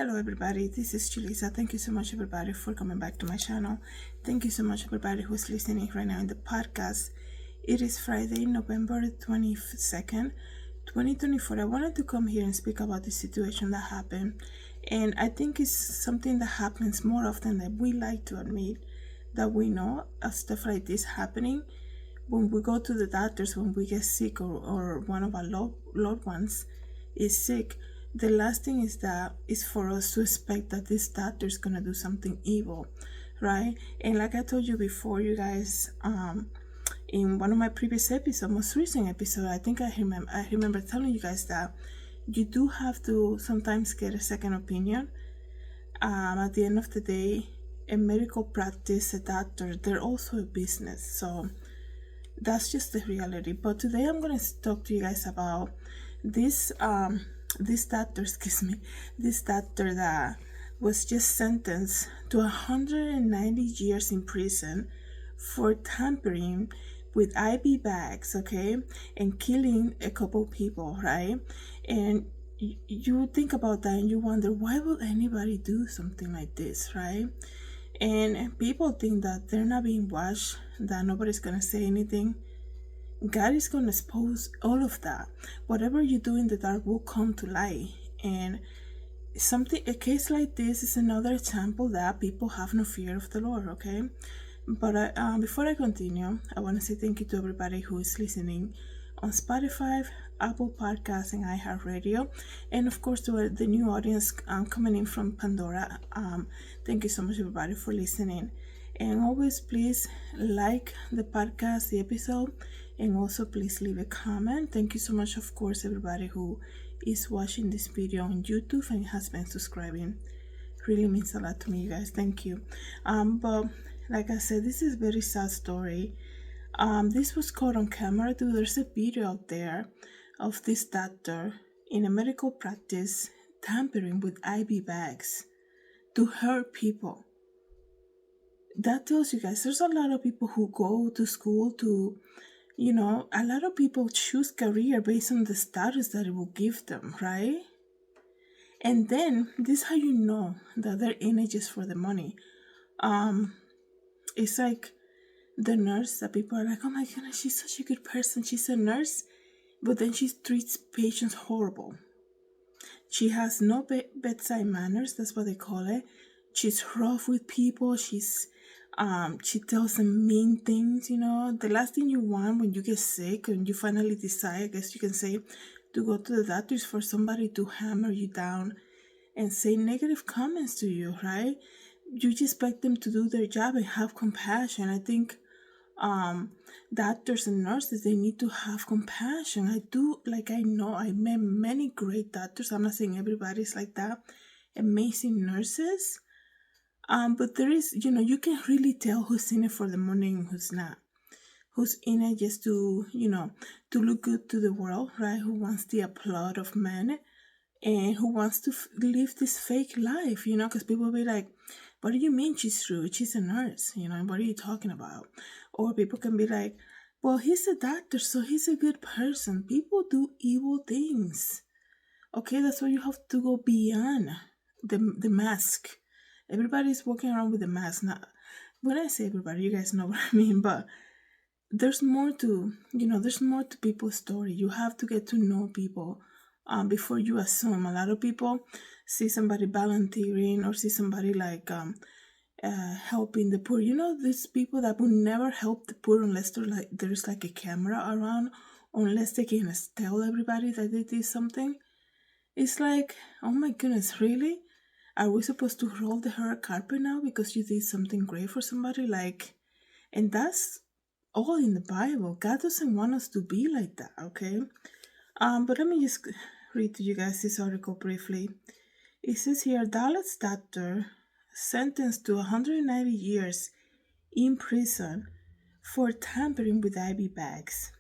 Hello everybody, this is Julissa. Thank you so much everybody for coming back to my channel. Thank you so much everybody who's listening right now in the podcast. It is Friday, November 22nd, 2024. I wanted to come here and speak about the situation that happened. And I think it's something that happens more often than we like to admit, that we know of stuff like this happening. When we go to the doctors, when we get sick, or one of our loved ones is sick, the last thing is for us to expect that this doctor is gonna do something evil, right? And like I told you before, you guys, in one of my previous episodes, most recent episode, I think I remember telling you guys that you do have to sometimes get a second opinion. At the end of the day, a medical practice, a doctor, they're also a business, so that's just the reality. But today I'm gonna talk to you guys about this this doctor that was just sentenced to 190 years in prison for tampering with IV bags, okay, and killing a couple people, right? And you think about that and you wonder, why would anybody do something like this, right? And people think that they're not being watched, that nobody's gonna say anything. God is gonna expose all of that. Whatever you do in the dark will come to light. And a case like this is another example that people have no fear of the Lord, okay? But before I continue, I want to say thank you to everybody who is listening on Spotify, Apple Podcasts, and iHeartRadio, and of course to the new audience coming in from Pandora. Thank you so much, everybody, for listening. And always please like the podcast, the episode, and also please leave a comment. Thank you so much, of course, everybody who is watching this video on YouTube and has been subscribing. Really means a lot to me, you guys. Thank you. But like I said, this is a very sad story. This was caught on camera too. There's a video out there of this doctor in a medical practice tampering with IV bags to hurt people. That tells you guys there's a lot of people who go to school to, a lot of people choose career based on the status that it will give them, right? And then this is how you know that they're in it just for the money. It's like the nurse that people are like, oh my goodness, she's such a good person. She's a nurse, but then she treats patients horrible. She has no bedside manners. That's what they call it. She's rough with people. She tells them mean things. The last thing you want when you get sick and you finally decide, I guess you can say, to go to the doctor is for somebody to hammer you down and say negative comments to you, right? You just expect them to do their job and have compassion. I think doctors and nurses, they need to have compassion. I met many great doctors. I'm not saying everybody's like that. Amazing nurses. But there is, you can really tell who's in it for the money and who's not. Who's in it just to, to look good to the world, right? Who wants the applause of men and who wants to live this fake life, because people will be like, what do you mean she's rude? She's a nurse, what are you talking about? Or people can be like, well, he's a doctor, so he's a good person. People do evil things. Okay, that's why you have to go beyond the mask. Everybody's walking around with a mask. Now, when I say everybody, you guys know what I mean, but there's more to, there's more to people's story. You have to get to know people before you assume. A lot of people see somebody volunteering or see somebody like helping the poor. These people that will never help the poor unless there's like a camera around, unless they can tell everybody that they did something. It's like, oh my goodness, really? Are we supposed to roll the hair carpet now because you did something great for somebody? And that's all in the Bible. God doesn't want us to be like that, okay? But let me just read to you guys this article briefly. It says here, Dallas doctor sentenced to 190 years in prison for tampering with IV bags.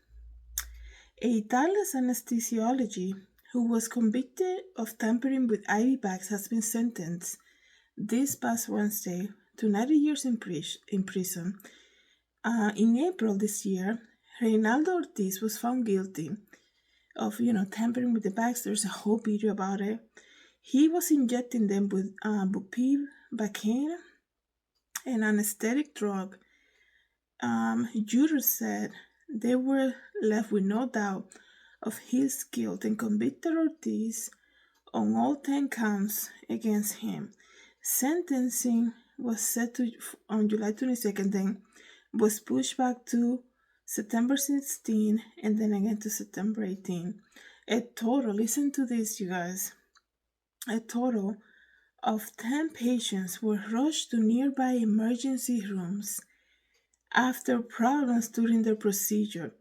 A Dallas anesthesiologist who was convicted of tampering with IV bags has been sentenced this past Wednesday to 90 years in prison. In April this year, Reinaldo Ortiz was found guilty of, tampering with the bags. There's a whole video about it. He was injecting them with bupivacaine, an anesthetic drug. Jurors said they were left with no doubt of his guilt and convicted Ortiz on all 10 counts against him. Sentencing was set to on July 22nd, then was pushed back to September 16 and then again to September 18. A total, listen to this, you guys, a total of 10 patients were rushed to nearby emergency rooms after problems during the procedure.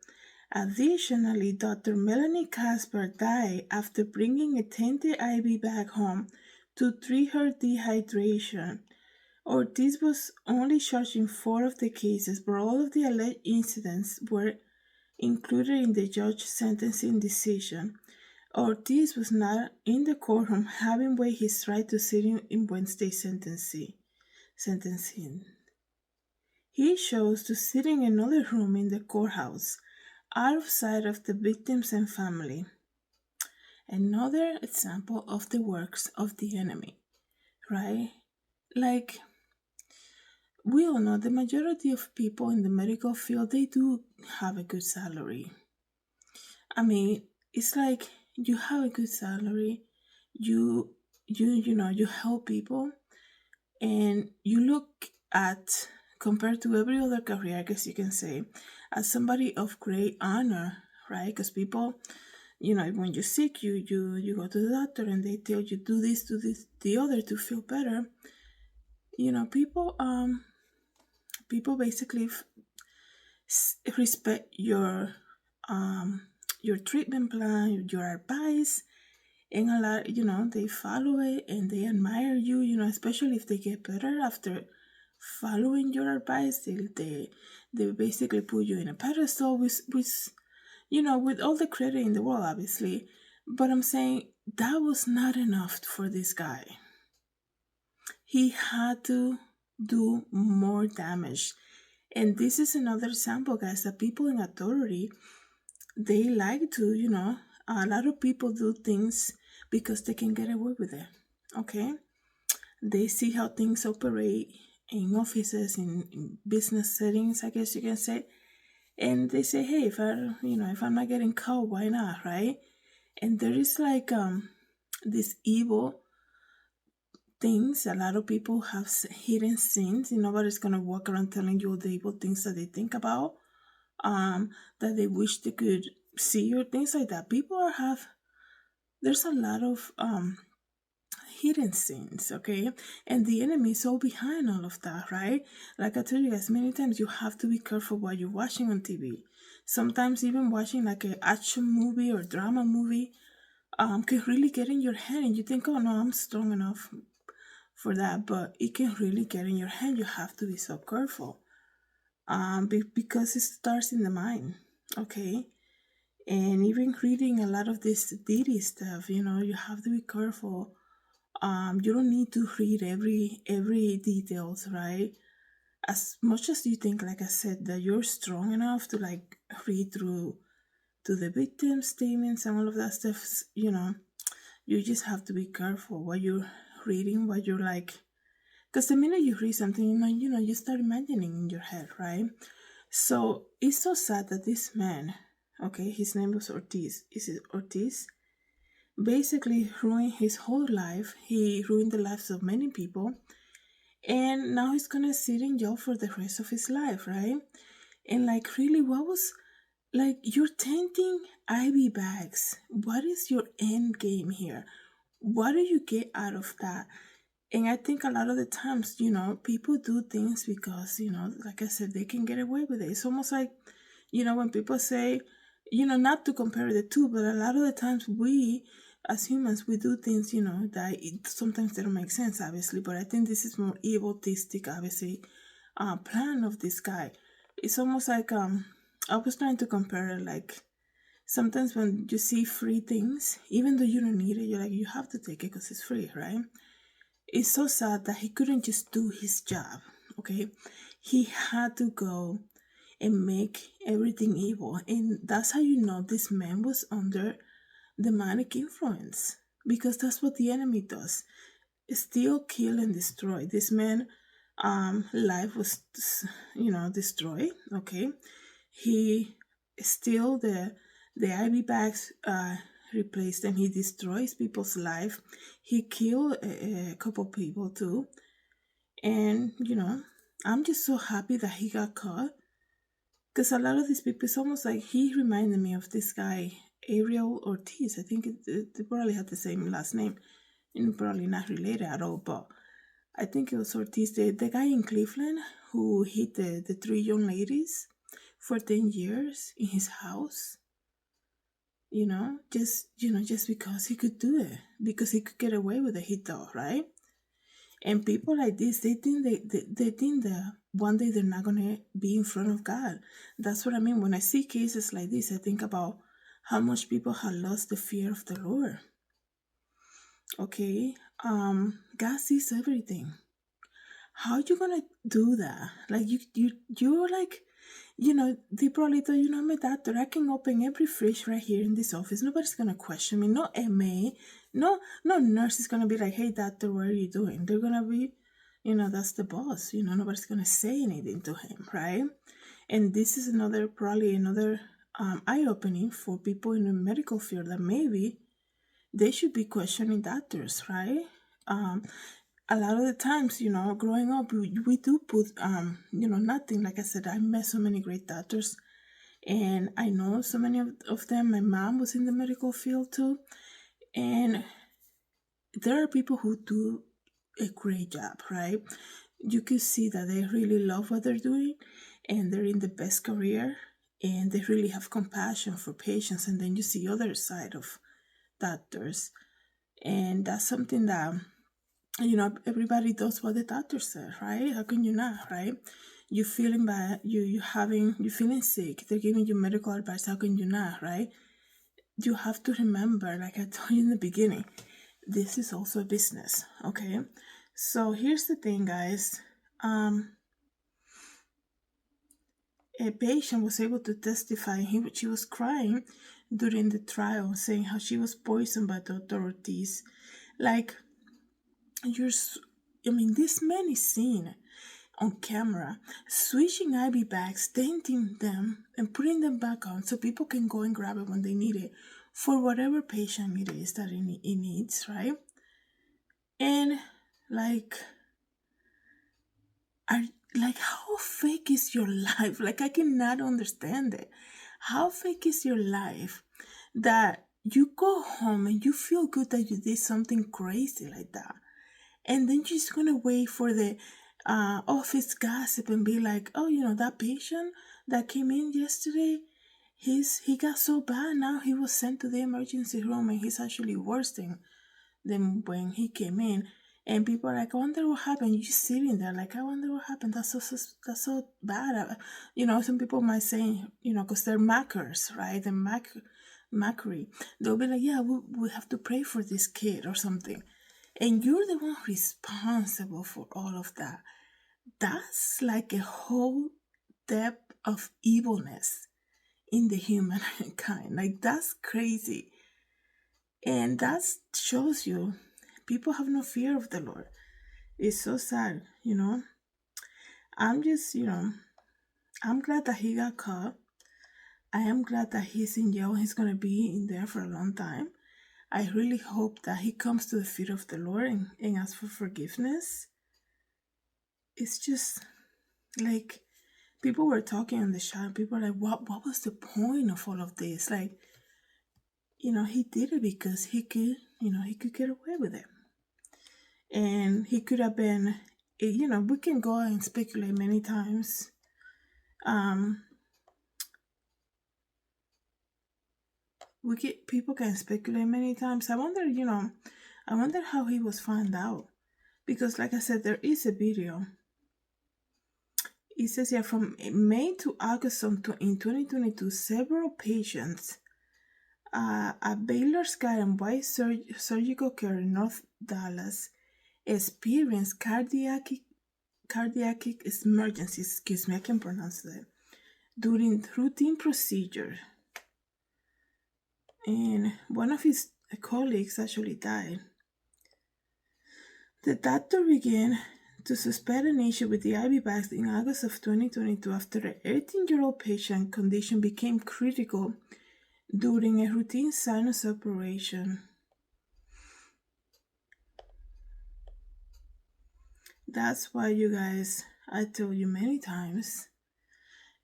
Additionally, Dr. Melanie Casper died after bringing a tainted IV back home to treat her dehydration. Ortiz was only charged in 4 of the cases, but all of the alleged incidents were included in the judge's sentencing decision. Ortiz was not in the courtroom, having waived his right to sit in Wednesday's sentencing. He chose to sit in another room in the courthouse, out of sight of the victims and family. Another example of the works of the enemy, right? Like, we all know the majority of people in the medical field, they do have a good salary. I mean, it's like you have a good salary, you you help people, and you look at, compared to every other career, I guess you can say, as somebody of great honor, right? Because people, when you're sick, you go to the doctor and they tell you do this, the other to feel better. People basically respect your treatment plan, your advice, and a lot, they follow it and they admire you, especially if they get better after following your advice. They basically put you in a pedestal with all the credit in the world, obviously. But I'm saying that was not enough for this guy. He had to do more damage. And this is another example, guys, that people in authority, they like to, a lot of people do things because they can get away with it. Okay? They see how things operate in offices, in business settings, I guess you can say. And they say, hey, if I'm not getting caught, why not, right? And there is like this evil things. A lot of people have hidden sins. Nobody's gonna walk around telling you all the evil things that they think about, that they wish they could see, or things like that. There's a lot of hidden sins, okay? And the enemy is all behind all of that, right? Like I told you guys many times, you have to be careful what you're watching on TV. Sometimes even watching like an action movie or drama movie can really get in your head, and you think, oh no, I'm strong enough for that, but it can really get in your head. You have to be so careful, because it starts in the mind, okay? And even reading a lot of this deity stuff, you have to be careful. You don't need to read every details, right? As much as you think, like I said, that you're strong enough to like read through to the victim statements and all of that stuff, you just have to be careful what you're reading, what you're like, because the minute you read something, you start imagining in your head, right? So it's so sad that this man, okay, his name was Ortiz. Is it Ortiz? Basically ruined his whole life. He ruined the lives of many people, and now he's gonna sit in jail for the rest of his life, right? And like, really, what was, like, you're tainting IV bags. What is your end game here? What do you get out of that? And I think a lot of the times, people do things because, like I said, they can get away with it. It's almost like, when people say, not to compare the two, but a lot of the times we, as humans, we do things, that sometimes they don't make sense, obviously. But I think this is more egotistic, obviously, plan of this guy. It's almost like, I was trying to compare it, like, sometimes when you see free things, even though you don't need it, you're like, you have to take it because it's free, right? It's so sad that he couldn't just do his job, okay? He had to go and make everything evil. And that's how you know this man was under demonic influence. because that's what the enemy does: steal, kill, and destroy. This man, life was, destroyed. Okay, he steal the IV bags, replace them. He destroys people's life. He killed a couple people too, and I'm just so happy that he got caught, because a lot of these people, it's almost like he reminded me of this guy, Ariel Ortiz. I think they probably had the same last name, and probably not related at all, but I think it was Ortiz, the guy in Cleveland who hit the three young ladies for 10 years in his house. Just because he could do it, because he could get away with it, he thought, right? And people like this, they think they think that one day they're not gonna be in front of God. That's what I mean. When I see cases like this, I think about how much people have lost the fear of the Lord. Okay, God sees everything. How you gonna do that? Like you're like, they probably thought, I'm a doctor. I can open every fridge right here in this office. Nobody's gonna question me. No MA, no nurse is gonna be like, hey doctor, what are you doing? They're gonna be, that's the boss. Nobody's gonna say anything to him, right? And this is probably another eye-opening for people in the medical field, that maybe they should be questioning doctors, right? A lot of the times, growing up, we do put, nothing. Like I said, I met so many great doctors, and I know so many of them. My mom was in the medical field too, and there are people who do a great job, right? You can see that they really love what they're doing, and they're in the best career, and they really have compassion for patients. And then you see other side of doctors, and that's something that, everybody does what the doctor said, right? How can you not, right? You feeling bad, you feeling sick, they're giving you medical advice. How can you not, right? You have to remember, like I told you in the beginning, this is also a business, okay? So here's the thing, guys. A patient was able to testify. She was crying during the trial, saying how she was poisoned by Dr. Ortiz. Like, this man is seen on camera switching IV bags, tainting them, and putting them back on so people can go and grab it when they need it for whatever patient it is that it needs, right? And how fake is your life? Like, I cannot understand it. How fake is your life that you go home and you feel good that you did something crazy like that, and then you're just gonna wait for the office gossip and be like, oh, that patient that came in yesterday, he got so bad, now he was sent to the emergency room and he's actually worse than when he came in. And people are like, I wonder what happened. You're just sitting there like, I wonder what happened. That's so bad. Some people might say, because they're mackers, right? The mackery. They'll be like, yeah, we have to pray for this kid or something. And you're the one responsible for all of that. That's like a whole depth of evilness in the humankind. Like, that's crazy. And that shows you people have no fear of the Lord. It's so sad, I'm just, I'm glad that he got caught. I am glad that he's in jail. He's going to be in there for a long time. I really hope that he comes to the feet of the Lord and asks for forgiveness. It's just like, people were talking in the chat. People were like, what was the point of all of this? Like, he did it because he could get away with it. And he could have been, we can go and speculate many times. People can speculate many times. I wonder how he was found out. Because like I said, there is a video. It says here, from May to August in 2022, several patients at Baylor Sky and White Surgical Care in North Dallas experienced cardiac emergencies, I can pronounce that, during routine procedure. And one of his colleagues actually died. The doctor began to suspect an issue with the IV bags in August of 2022 after an 18-year-old patient condition became critical during a routine sinus operation. That's why, you guys, I told you many times,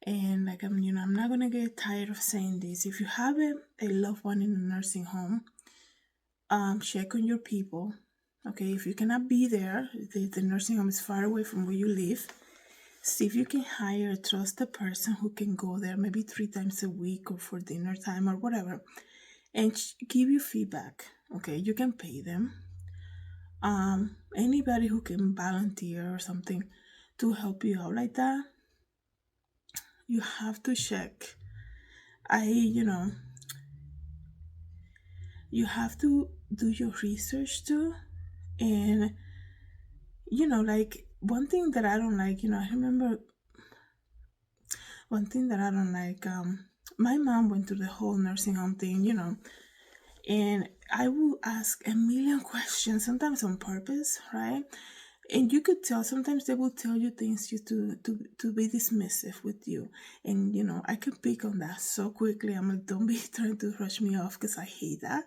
and like I'm not gonna get tired of saying this. If you have a loved one in a nursing home, check on your people. Okay, if you cannot be there, the nursing home is far away from where you live. See if you can hire a trusted person who can go there maybe 3 times a week or for dinner time or whatever, and give you feedback. Okay, you can pay them. Anybody who can volunteer or something to help you out like that, you have to check. You have to do your research too. And like one thing that I don't like, I remember one thing that I don't like, my mom went through the whole nursing home thing, and I will ask a million questions, sometimes on purpose, right? And you could tell sometimes they will tell you things just to be dismissive with you. And I could pick on that so quickly. I'm like, don't be trying to rush me off, because I hate that,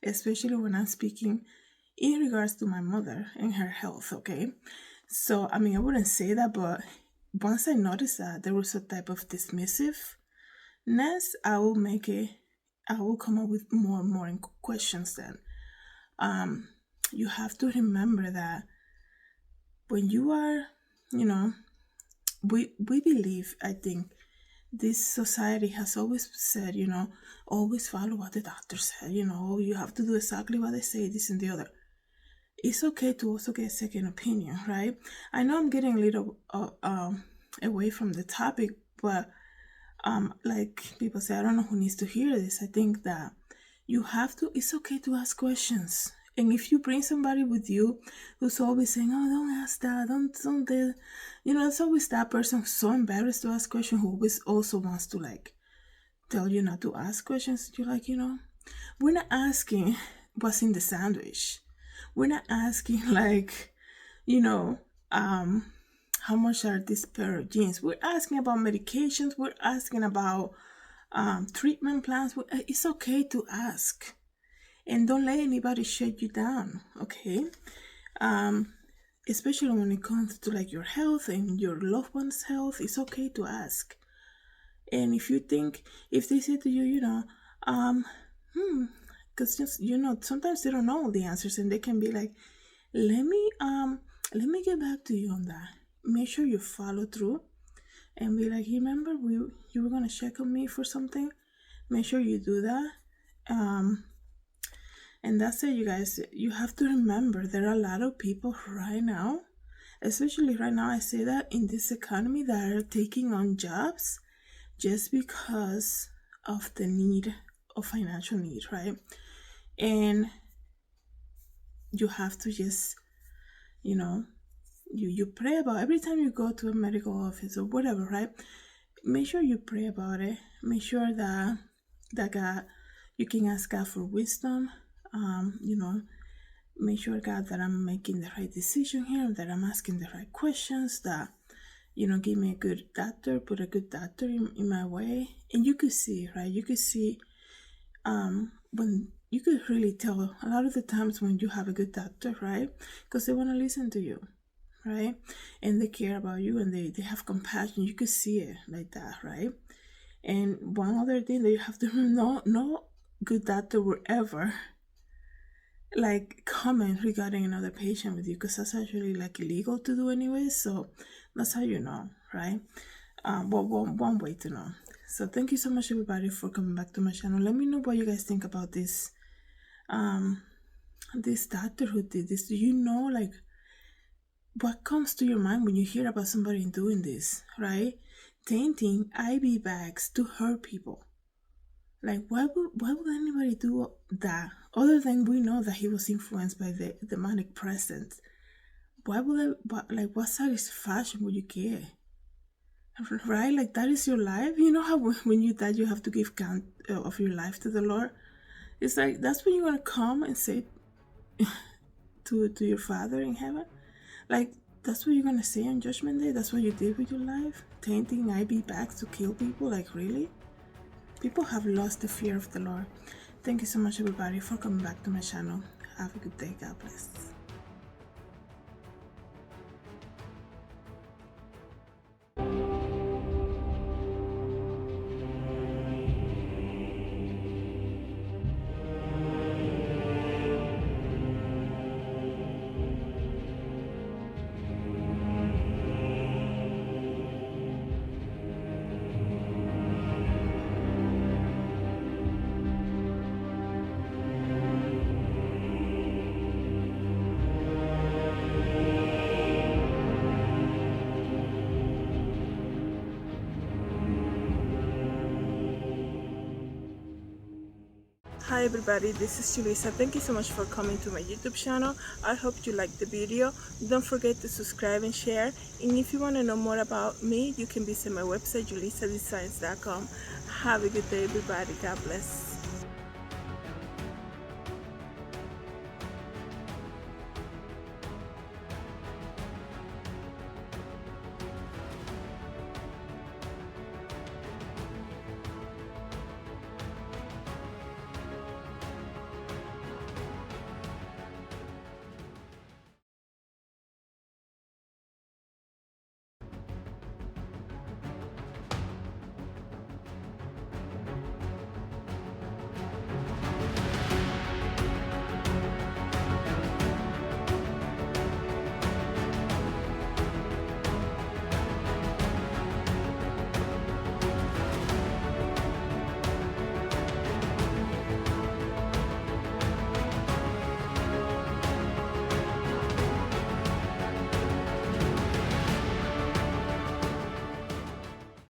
especially when I'm speaking in regards to my mother and her health. Okay, so I wouldn't say that, but once I noticed that there was a type of dismissiveness, I will come up with more and more questions. Then you have to remember that when you are, we believe, I think, this society has always said, always follow what the doctor said, you have to do exactly what they say, this and the other. It's okay to also get a second opinion, right? I know I'm getting a little away from the topic, but like people say, I don't know who needs to hear this. I think that it's okay to ask questions. And if you bring somebody with you who's always saying, oh, don't ask that, don't this, it's always that person who's so embarrassed to ask questions, who always also wants to like tell you not to ask questions. You're like, we're not asking what's in the sandwich. We're not asking like, how much are these pair of jeans. We're asking about medications. We're asking about treatment plans. It's okay to ask. And don't let anybody shut you down, okay? Especially when it comes to like your health and your loved one's health, it's okay to ask. And if they say to you, because just sometimes they don't know all the answers, and they can be like, let me get back to you on that. Make sure you follow through, and be like, remember you were gonna check on me for something. Make sure you do that. And that's it, you guys. You have to remember there are a lot of people right now, especially right now, I say that in this economy, that are taking on jobs just because of the need of financial need, right? And you have to just, you pray about every time you go to a medical office or whatever, right? Make sure you pray about it. Make sure that God, you can ask God for wisdom. Make sure, God, that I'm making the right decision here, that I'm asking the right questions, that give me a good doctor, put a good doctor in my way. And you could see, right? You could see when you could really tell a lot of the times when you have a good doctor, right? Because they want to listen to you, right? And they care about you, and they have compassion. You could see it like that, right? And one other thing that you have to remember, no good doctor will ever like comment regarding another patient with you, because that's actually like illegal to do anyway. So that's how you know, right? Well, one way to know. So thank you so much, everybody, for coming back to my channel. Let me know what you guys think about this this doctor who did this. Do you know, like, what comes to your mind when you hear about somebody doing this, right? Tainting IV bags to hurt people. Like, why would anybody do that? Other than we know that he was influenced by the demonic presence. Why would what satisfaction would you get? Right? Like, that is your life. You know how when you die, you have to give count of your life to the Lord? It's like that's what you're gonna come and say to your Father in heaven. Like that's what you're gonna say on Judgment Day. That's what you did with your life, tainting IV bags to kill people. Like really, people have lost the fear of the Lord. Thank you so much, everybody, for coming back to my channel. Have a good day. God bless. Hi everybody, this is Julissa. Thank you so much for coming to my YouTube channel. I hope you liked the video. Don't forget to subscribe and share. And if you want to know more about me, you can visit my website, Julissadesigns.com. Have a good day everybody. God bless.